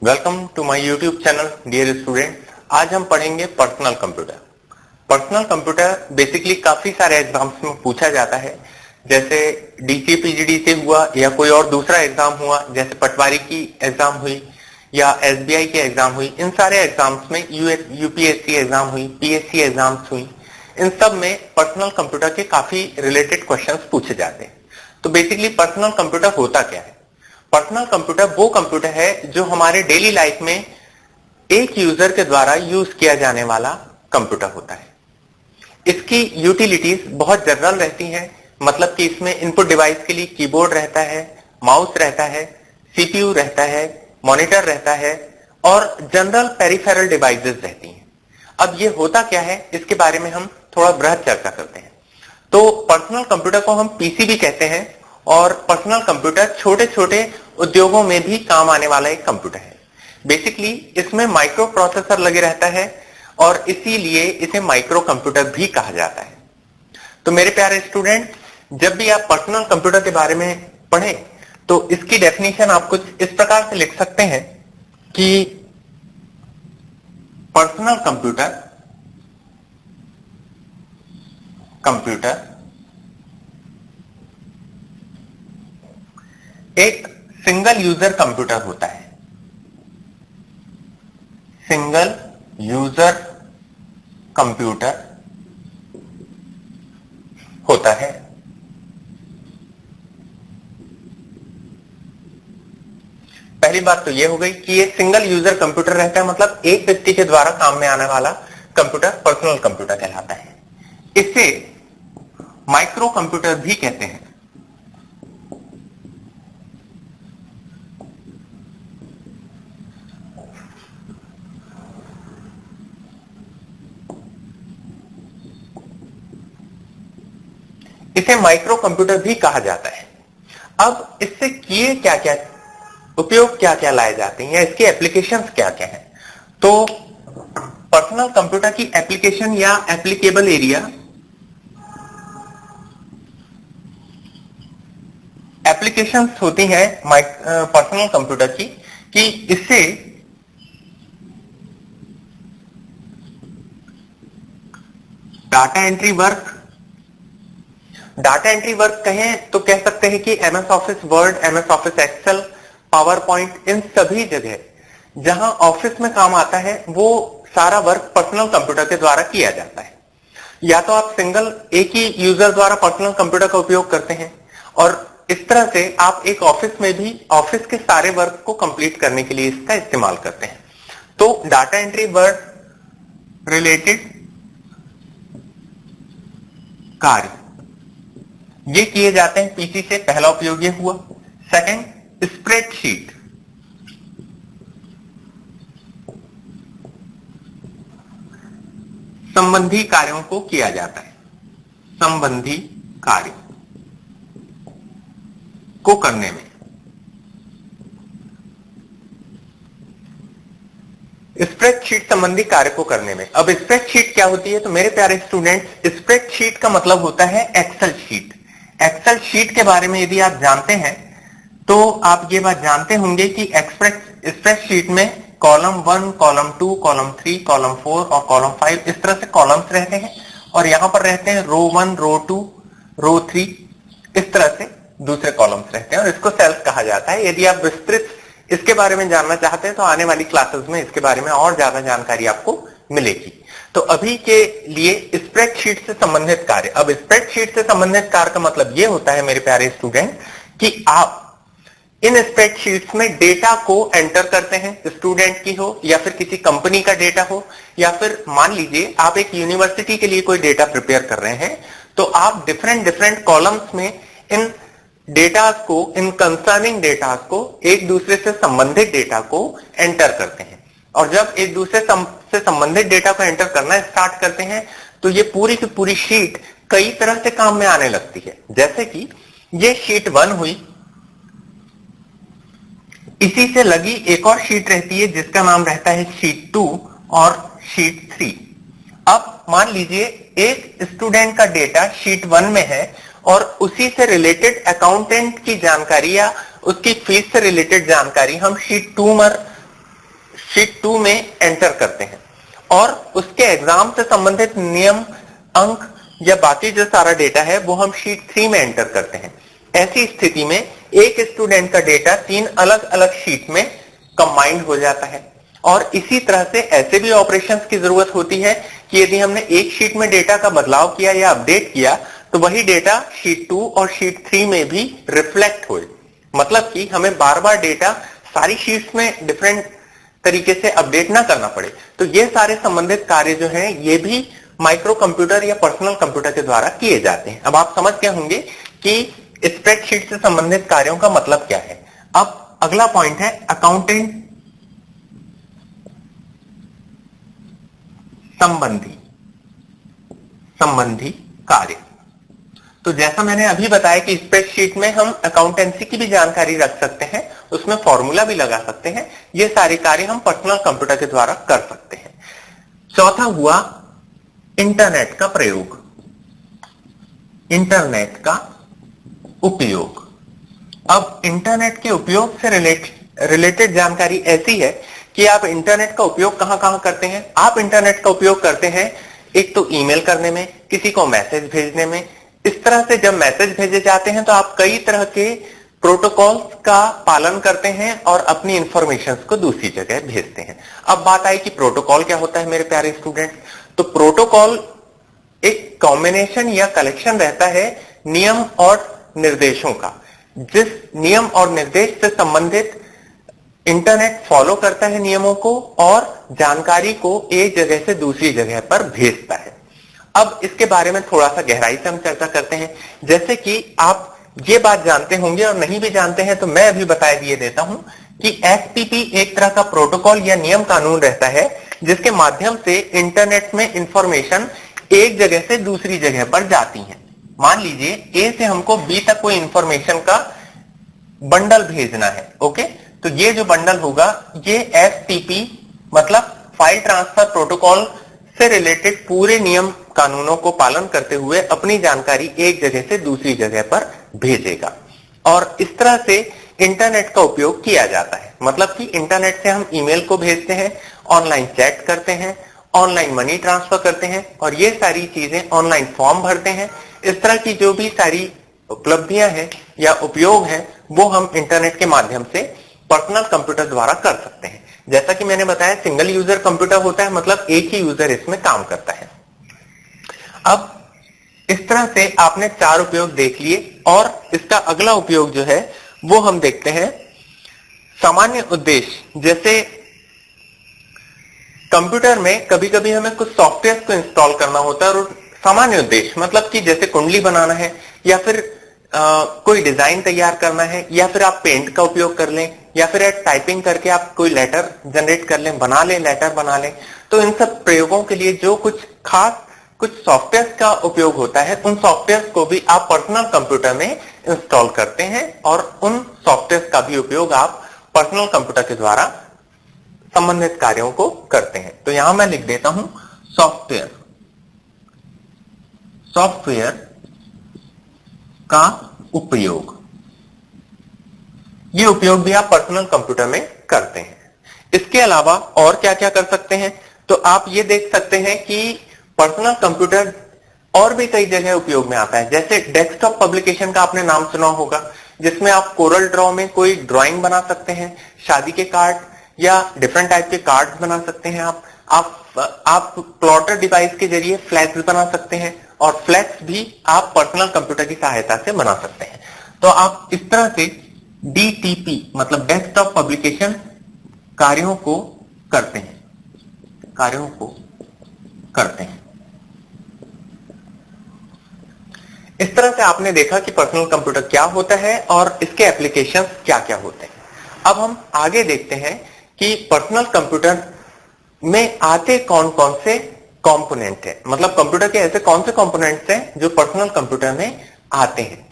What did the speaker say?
Welcome to my YouTube channel dear student. आज हम पढ़ेंगे personal computer. Personal computer basically काफी सारे एग्जाम्स में पूछा जाता है, जैसे डीसी पीजीडी से हुआ या कोई और दूसरा एग्जाम हुआ, जैसे पटवारी की एग्जाम हुई या एसबीआई की एग्जाम हुई। इन सारे एग्जाम्स में यूपीएससी एग्जाम हुई, पीएससी एग्जाम्स हुई, इन सब में पर्सनल कंप्यूटर के काफी रिलेटेड क्वेश्चंस पूछे जाते हैं। तो बेसिकली पर्सनल कंप्यूटर होता क्या है? पर्सनल कंप्यूटर वो कंप्यूटर है जो हमारे डेली लाइफ में एक यूजर के द्वारा यूज किया जाने वाला कंप्यूटर होता है। इसकी यूटिलिटीज बहुत जनरल रहती हैं, मतलब कि इसमें इनपुट डिवाइस के लिए कीबोर्ड रहता है, माउस रहता है, सीपीयू रहता है, मॉनिटर रहता है और जनरल पेरिफेरल डिवाइसेस रहती हैं। अब ये होता क्या है, इसके बारे में हम थोड़ा बृहद चर्चा करते हैं। तो पर्सनल कंप्यूटर को हम पीसी भी कहते हैं और पर्सनल कंप्यूटर छोटे छोटे उद्योगों में भी काम आने वाला एक कंप्यूटर है। बेसिकली इसमें माइक्रो प्रोसेसर लगे रहता है और इसीलिए इसे माइक्रो कंप्यूटर भी कहा जाता है। तो मेरे प्यारे स्टूडेंट, जब भी आप पर्सनल कंप्यूटर के बारे में पढ़ें तो इसकी डेफिनेशन आप कुछ इस प्रकार से लिख सकते हैं कि पर्सनल कंप्यूटर एक सिंगल यूजर कंप्यूटर होता है। सिंगल यूजर कंप्यूटर होता है। पहली बात तो यह हो गई कि ये सिंगल यूजर कंप्यूटर रहता है, मतलब एक व्यक्ति के द्वारा काम में आने वाला कंप्यूटर पर्सनल कंप्यूटर कहलाता है। इसे माइक्रो कंप्यूटर भी कहते हैं। इसे माइक्रो कंप्यूटर भी कहा जाता है। अब इससे किए क्या क्या उपयोग क्या क्या लाए जाते हैं या इसके एप्लीकेशंस क्या क्या हैं? तो पर्सनल कंप्यूटर की एप्लीकेशन या एप्लीकेबल एरिया, एप्लीकेशंस होती हैं पर्सनल कंप्यूटर की कि इससे डाटा एंट्री वर्क कहें तो कह सकते हैं कि MS Office Word, MS Office Excel, PowerPoint, इन सभी जगह जहां ऑफिस में काम आता है वो सारा वर्क पर्सनल कंप्यूटर के द्वारा किया जाता है। या तो आप सिंगल एक ही यूजर द्वारा पर्सनल कंप्यूटर का उपयोग करते हैं और इस तरह से आप एक ऑफिस में भी ऑफिस के सारे वर्क को कंप्लीट करने के लिए इसका इस्तेमाल करते हैं। तो डाटा एंट्री वर्ड रिलेटेड कार्य ये किए जाते हैं पीसी से, पहला उपयोग ये हुआ। Second, spreadsheet. संबंधी कार्यों को किया जाता है, संबंधी कार्य को करने में। स्प्रेडशीट संबंधी कार्य को करने में। अब स्प्रेडशीट क्या होती है? तो मेरे प्यारे स्टूडेंट्स, स्प्रेडशीट का मतलब होता है एक्सेल शीट। एक्सेल शीट के बारे में यदि आप जानते हैं तो आप ये बात जानते होंगे कि स्प्रेडशीट में कॉलम 1, कॉलम 2, कॉलम 3, कॉलम 4 और कॉलम 5 इस तरह से कॉलम्स रहते हैं और यहां पर रहते हैं रो 1, रो 2, रो 3, इस तरह से दूसरे कॉलम्स रहते हैं और इसको सेल्स कहा जाता है। यदि आप विस्तृत इसके बारे में जानना चाहते हैं तो आने वाली क्लासेस में इसके बारे में और ज्यादा जानकारी आपको मिलेगी। तो अभी के लिए स्प्रेडशीट से संबंधित कार्य। अब स्प्रेडशीट से संबंधित कार्य का मतलब यह होता है मेरे प्यारे स्टूडेंट कि आप इन स्प्रेडशीट्स में डेटा को एंटर करते हैं, स्टूडेंट की हो या फिर किसी कंपनी का डेटा हो, या फिर मान लीजिए आप एक यूनिवर्सिटी के लिए कोई डेटा प्रिपेयर कर रहे हैं तो आप डिफरेंट कॉलम्स में इन डेटा को, इन कंसर्निंग डेटा को, एक दूसरे से संबंधित डेटा को एंटर करते हैं। और जब एक दूसरे से संबंधित डेटा को एंटर करना स्टार्ट करते हैं तो ये पूरी की पूरी शीट कई तरह से काम में आने लगती है। जैसे कि ये शीट 1 हुई, इसी से लगी एक और शीट रहती है जिसका नाम रहता है शीट 2 और शीट 3। अब मान लीजिए एक स्टूडेंट का डेटा शीट 1 में है और उसी से रिलेटेड अकाउंटेंट की जानकारी या उसकी फीस से रिलेटेड जानकारी हम शीट 2 में शीट 2 में एंटर करते हैं और उसके एग्जाम से संबंधित नियम, अंक या बाकी जो सारा डेटा है वो हम शीट 3 में एंटर करते हैं। ऐसी स्थिति में एक स्टूडेंट का डेटा 3 अलग अलग शीट में कंबाइंड हो जाता है। और इसी तरह से ऐसे भी ऑपरेशंस की जरूरत होती है कि यदि हमने एक शीट में डेटा का बदलाव किया या अपडेट किया तो वही डेटा शीट 2 और शीट 3 में भी रिफ्लेक्ट होए। मतलब कि हमें बार बार डेटा सारी शीट्स में डिफरेंट तरीके से अपडेट ना करना पड़े। तो ये सारे संबंधित कार्य जो हैं ये भी माइक्रो कंप्यूटर या पर्सनल कंप्यूटर के द्वारा किए जाते हैं। अब आप समझ गए होंगे कि स्प्रेडशीट से संबंधित कार्यों का मतलब क्या है। अब अगला पॉइंट है अकाउंटेंट संबंधी कार्य। तो जैसा मैंने अभी बताया कि स्प्रेडशीट में हम अकाउंटेंसी की भी जानकारी रख सकते हैं, उसमें फॉर्मूला भी लगा सकते हैं। ये सारे कार्य हम पर्सनल कंप्यूटर के द्वारा कर सकते हैं। चौथा हुआ इंटरनेट का प्रयोग, इंटरनेट का उपयोग। अब इंटरनेट के उपयोग से रिलेटेड जानकारी ऐसी है कि आप इंटरनेट का उपयोग कहां कहां करते हैं। आप इंटरनेट का उपयोग करते हैं एक तो ईमेल करने में, किसी को मैसेज भेजने में। इस तरह से जब मैसेज भेजे जाते हैं तो आप कई तरह के प्रोटोकॉल्स का पालन करते हैं और अपनी इंफॉर्मेशन को दूसरी जगह भेजते हैं। अब बात आई कि प्रोटोकॉल क्या होता है मेरे प्यारे स्टूडेंट। तो प्रोटोकॉल एक कॉम्बिनेशन या कलेक्शन रहता है नियम और निर्देशों का, जिस नियम और निर्देश से संबंधित इंटरनेट फॉलो करता है नियमों को और जानकारी को एक जगह से दूसरी जगह पर भेजता है। अब इसके बारे में थोड़ा सा गहराई से हम चर्चा करते हैं। जैसे कि आप ये बात जानते होंगे और नहीं भी जानते हैं तो मैं अभी बता दिए देता हूं कि एफटीपी एक तरह का प्रोटोकॉल या नियम कानून रहता है जिसके माध्यम से इंटरनेट में इंफॉर्मेशन एक जगह से दूसरी जगह पर जाती है। मान लीजिए ए से हमको बी तक कोई इंफॉर्मेशन का बंडल भेजना है। ओके, तो ये जो बंडल होगा ये एफटीपी मतलब फाइल ट्रांसफर प्रोटोकॉल से रिलेटेड पूरे नियम कानूनों को पालन करते हुए अपनी जानकारी एक जगह से दूसरी जगह पर भेजेगा। और इस तरह से इंटरनेट का उपयोग किया जाता है। मतलब कि इंटरनेट से हम ईमेल को भेजते हैं, ऑनलाइन चैट करते हैं, ऑनलाइन मनी ट्रांसफर करते हैं और ये सारी चीजें ऑनलाइन फॉर्म भरते हैं। इस तरह की जो भी सारी उपलब्धियां हैं या उपयोग हैं वो हम इंटरनेट के माध्यम से पर्सनल कंप्यूटर द्वारा कर सकते हैं। जैसा कि मैंने बताया सिंगल यूजर कंप्यूटर होता है, मतलब एक ही यूजर इसमें काम करता है। अब इस तरह से आपने 4 उपयोग देख लिए और इसका अगला उपयोग जो है वो हम देखते हैं सामान्य उद्देश्य। जैसे कंप्यूटर में कभी कभी हमें कुछ सॉफ्टवेयर को इंस्टॉल करना होता है और सामान्य उद्देश्य मतलब कि जैसे कुंडली बनाना है या फिर कोई डिजाइन तैयार करना है या फिर आप पेंट का उपयोग कर लें या फिर टाइपिंग करके आप कोई लेटर जनरेट कर लें, बना लें, लेटर बना लें। तो इन सब प्रयोगों के लिए जो कुछ खास कुछ सॉफ्टवेयर का उपयोग होता है उन सॉफ्टवेयर को भी आप पर्सनल कंप्यूटर में इंस्टॉल करते हैं और उन सॉफ्टवेयर का भी उपयोग आप पर्सनल कंप्यूटर के द्वारा संबंधित कार्यों को करते हैं। तो यहां मैं लिख देता हूं सॉफ्टवेयर का उपयोग। ये उपयोग भी आप पर्सनल कंप्यूटर में करते हैं। इसके अलावा और क्या क्या कर सकते हैं तो आप ये देख सकते हैं कि पर्सनल कंप्यूटर और भी कई जगह उपयोग में आता है। जैसे डेस्कटॉप पब्लिकेशन का आपने नाम सुना होगा, जिसमें आप कोरल ड्रॉ में कोई ड्राइंग बना सकते हैं, शादी के कार्ड या डिफरेंट टाइप के कार्ड्स बना सकते हैं। आप प्लॉटर डिवाइस के जरिए फ्लैक्स बना सकते हैं और फ्लैक्स भी आप पर्सनल कंप्यूटर की सहायता से बना सकते हैं। तो आप इस तरह से डीटीपी मतलब डेस्कटॉप पब्लिकेशन कार्यों को करते हैं। इस तरह से आपने देखा कि पर्सनल कंप्यूटर क्या होता है और इसके एप्लीकेशंस क्या क्या होते हैं। अब हम आगे देखते हैं कि पर्सनल कंप्यूटर में आते कौन कौन से कंपोनेंट हैं, मतलब कंप्यूटर के ऐसे कौन से कंपोनेंट्स हैं जो पर्सनल कंप्यूटर में आते हैं।